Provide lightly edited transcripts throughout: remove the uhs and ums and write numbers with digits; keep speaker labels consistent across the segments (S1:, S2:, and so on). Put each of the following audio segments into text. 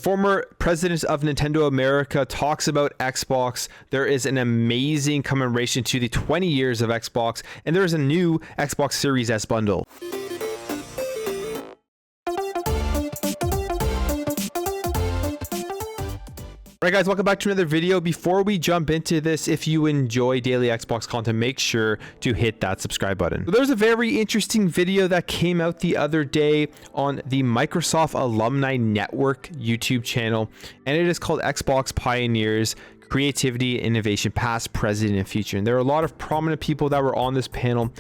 S1: former president of Nintendo America talks about Xbox. There is an amazing commemoration to the 20 years of Xbox, and there is a new Xbox Series S bundle. Alright guys, welcome back to another video. Before we jump into this, if you enjoy daily Xbox content, make sure to hit that subscribe button. So there's a very interesting video that came out the other day on the Microsoft Alumni Network YouTube channel, and it is called Xbox Pioneers: Creativity, Innovation, Past, Present, and Future. And there are a lot of prominent people that were on this panel,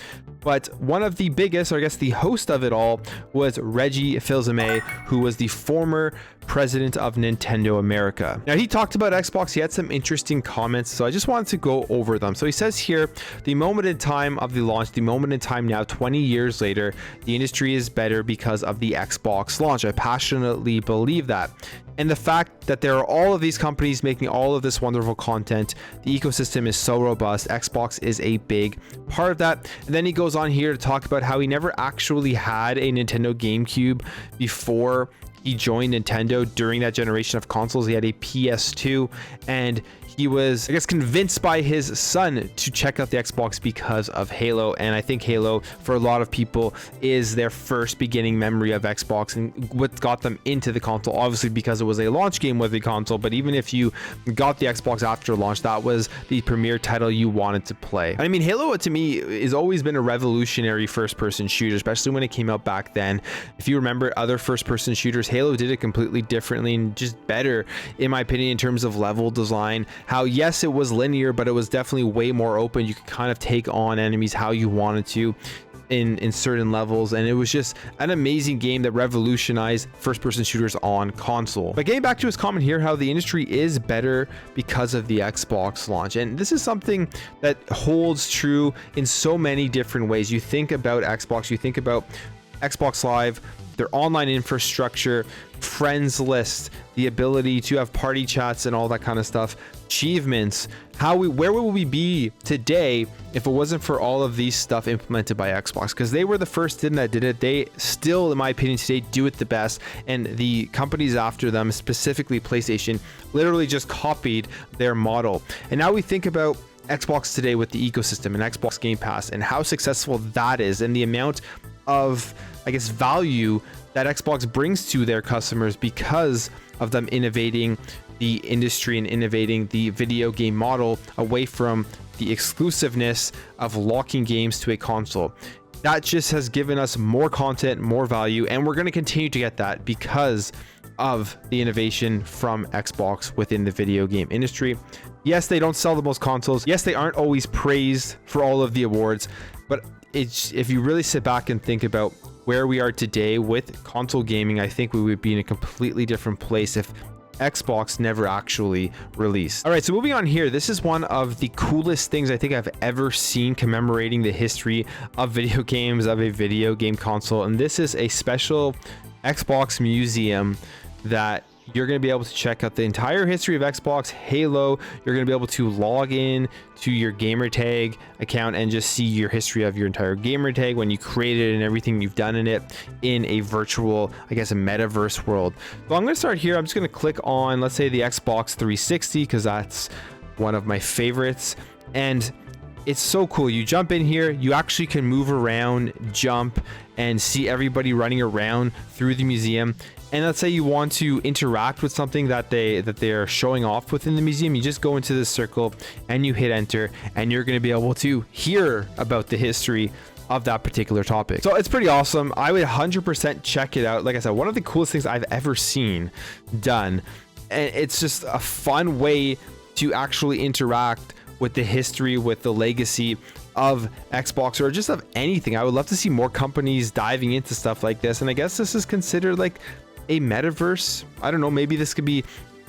S1: but one of the biggest, or I guess the host of it all, was Reggie Fils-Aimé, who was the former president of Nintendo America. Now, he talked about Xbox. He had some interesting comments, so I just wanted to go over them. So he says here, the moment in time of the launch, the moment in time now, 20 years later, the industry is better because of the Xbox launch. I passionately believe that. And the fact that there are all of these companies making all of this wonderful content, the ecosystem is so robust. Xbox is a big part of that. And then he goes on here to talk about how he never actually had a Nintendo GameCube before he joined Nintendo. During that generation of consoles, he had a PS2, and he was, I guess, convinced by his son to check out the Xbox because of Halo. And I think Halo, for a lot of people, is their first beginning memory of Xbox and what got them into the console, obviously because it was a launch game with the console. But even if you got the Xbox after launch, that was the premier title you wanted to play. I mean, Halo to me has always been a revolutionary first-person shooter, especially when it came out back then. If you remember other first-person shooters, Halo did it completely differently and just better, in my opinion, in terms of level design. How, yes, it was linear, but it was definitely way more open. You could kind of take on enemies how you wanted to in certain levels, and it was just an amazing game that revolutionized first-person shooters on console. But getting back to his comment here, how the industry is better because of the Xbox launch, and this is something that holds true in so many different ways. You think about Xbox, you think about Xbox Live, their online infrastructure, friends list, the ability to have party chats and all that kind of stuff, achievements. Where would we be today if it wasn't for all of these stuff implemented by Xbox? Because they were the first team that did it. They still, in my opinion, today do it the best, and the companies after them, specifically PlayStation, literally just copied their model. And now we think about Xbox today with the ecosystem and Xbox Game Pass and how successful that is, and the amount of, I guess, value that Xbox brings to their customers because of them innovating the industry and innovating the video game model away from the exclusiveness of locking games to a console. That just has given us more content, more value, and we're going to continue to get that because of the innovation from Xbox within the video game industry. Yes, they don't sell the most consoles. Yes, they aren't always praised for all of the awards, but if you really sit back and think about where we are today with console gaming, I think we would be in a completely different place if Xbox never actually released. All right, so moving on here, this is one of the coolest things I think I've ever seen commemorating the history of video games, of a video game console, and this is a special Xbox museum that you're going to be able to check out the entire history of Xbox, Halo. You're going to be able to log in to your gamertag account and just see your history of your entire gamertag, when you created it and everything you've done in it, in a virtual, I guess, a metaverse world. So I'm going to start here. I'm just going to click on, let's say, the Xbox 360, because that's one of my favorites. And it's so cool. You jump in here, you actually can move around, jump, and see everybody running around through the museum. And let's say you want to interact with something that they're showing off within the museum, you just go into this circle and you hit enter, and you're going to be able to hear about the history of that particular topic. So it's pretty awesome. I would 100% check it out. Like I said, one of the coolest things I've ever seen done, and it's just a fun way to actually interact with the history, with the legacy of Xbox, or just of anything. I would love to see more companies diving into stuff like this, and I guess this is considered like a metaverse. I don't know, maybe this could be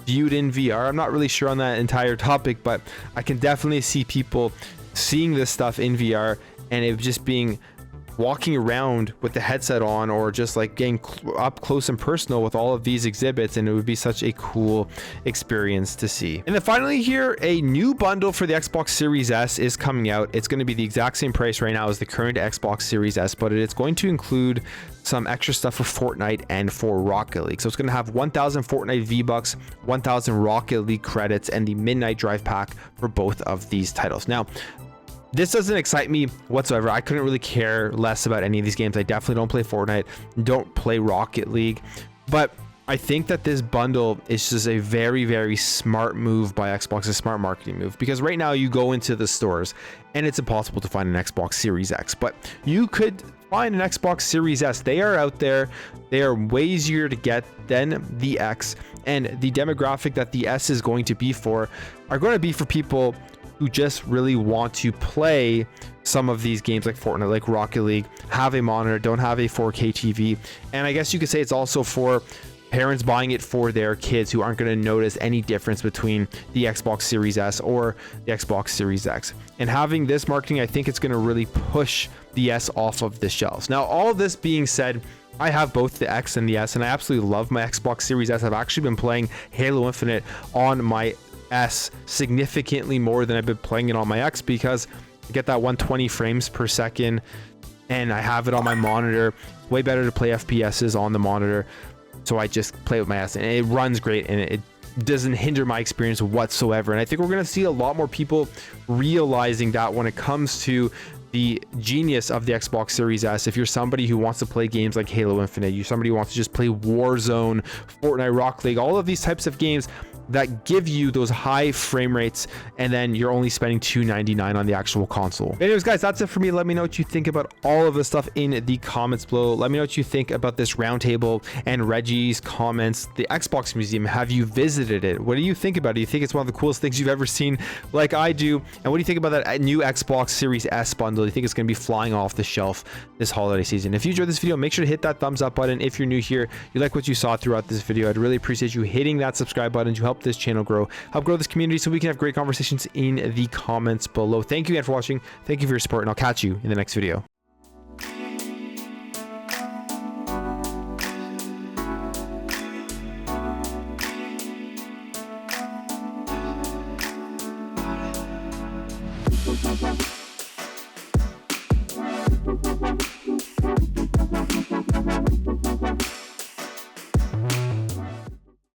S1: viewed in VR. I'm not really sure on that entire topic, but I can definitely see people seeing this stuff in VR and it just being walking around with the headset on, or just like getting up close and personal with all of these exhibits, and it would be such a cool experience to see. And then finally here, a new bundle for the Xbox Series S is coming out. It's going to be the exact same price right now as the current Xbox Series S, but it's going to include some extra stuff for Fortnite and for Rocket League. So it's going to have 1,000 Fortnite V-Bucks, 1,000 Rocket League credits, and the Midnight Drive pack for both of these titles. Now, this doesn't excite me whatsoever. I couldn't really care less about any of these games. I definitely don't play Fortnite, don't play Rocket League, but I think that this bundle is just a very, very smart move by Xbox, a smart marketing move, because right now you go into the stores and it's impossible to find an Xbox Series X, but you could find an Xbox Series S. They are out there. They are way easier to get than the X, and the demographic that the S is going to be for are going to be for people who just really want to play some of these games like Fortnite, like Rocket League, have a monitor, don't have a 4K TV. And I guess you could say it's also for parents buying it for their kids who aren't going to notice any difference between the Xbox Series S or the Xbox Series X. And having this marketing, I think it's going to really push the S off of the shelves. Now, all of this being said, I have both the X and the S, and I absolutely love my Xbox Series S. I've actually been playing Halo Infinite on my S significantly more than I've been playing it on my X, because I get that 120 frames per second and I have it on my monitor. It's way better to play FPSs on the monitor, so I just play with my S and it runs great, and it doesn't hinder my experience whatsoever. And I think we're going to see a lot more people realizing that when it comes to the genius of the Xbox Series S. If you're somebody who wants to play games like Halo Infinite, you're somebody who wants to just play Warzone, Fortnite, Rocket League, all of these types of games that give you those high frame rates, and then you're only spending $299 on the actual console. Anyways, guys, that's it for me. Let me know what you think about all of this stuff in the comments below. Let me know what you think about this roundtable and Reggie's comments. The Xbox Museum, have you visited it? What do you think about it? Do you think it's one of the coolest things you've ever seen, like I do? And what do you think about that new Xbox Series S bundle? Do you think it's going to be flying off the shelf this holiday season? If you enjoyed this video, make sure to hit that thumbs up button. If you're new here, you like what you saw throughout this video, I'd really appreciate you hitting that subscribe button to help this channel grow, help grow this community, so we can have great conversations in the comments below. Thank you again for watching. Thank you for your support, and I'll catch you in the next video.
S2: Bye.